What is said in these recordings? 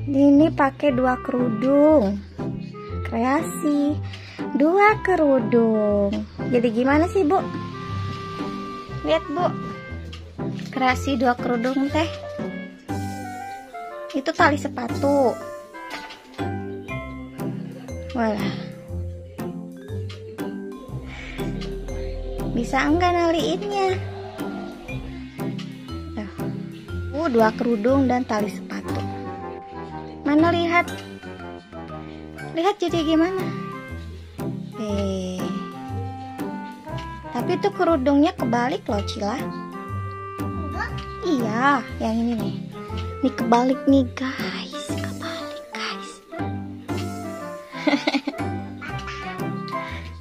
Ini pakai 2 kerudung. Kreasi 2 kerudung. Jadi gimana sih, Bu? Lihat, Bu. Kreasi 2 kerudung teh. Itu tali sepatu. Walah. Bisa enggak naliinnya? 2 kerudung dan tali sepatu. Mana lihat? Lihat jadi gimana? Tapi itu kerudungnya kebalik loh, Cila. Iya, yang ini nih. Ini kebalik nih, guys. Kebalik, guys.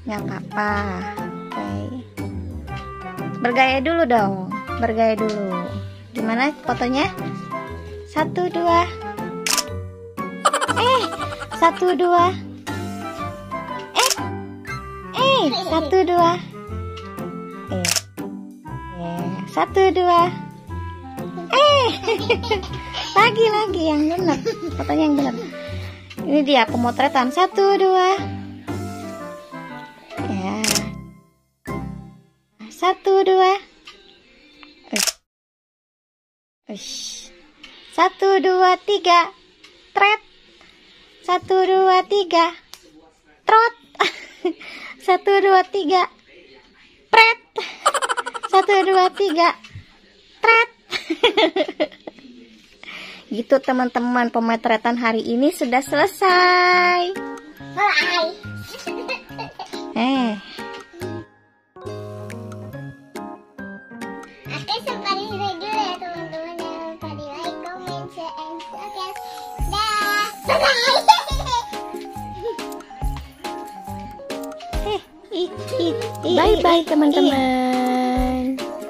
Nggak apa-apa. Oke. Bergaya dulu dong. Bergaya dulu. Gimana fotonya? 1, 2. 1, 2. 1, 2. 1, 2. Lagi yang benar. Fotonya yang benar. Ini dia pemotretan. 1, 2. Ya. 1, 2. 1, 2, 3. Tret. 1, 2, 3. Trot. 1, 2, 3. Pret. 1, 2, 3. Tret. Gitu teman-teman, pemotretan hari ini sudah selesai. Oke, sampai di sini dulu ya teman-teman. Jangan lupa di like, comment, share, and subscribe. Dah. Bye-bye teman-teman.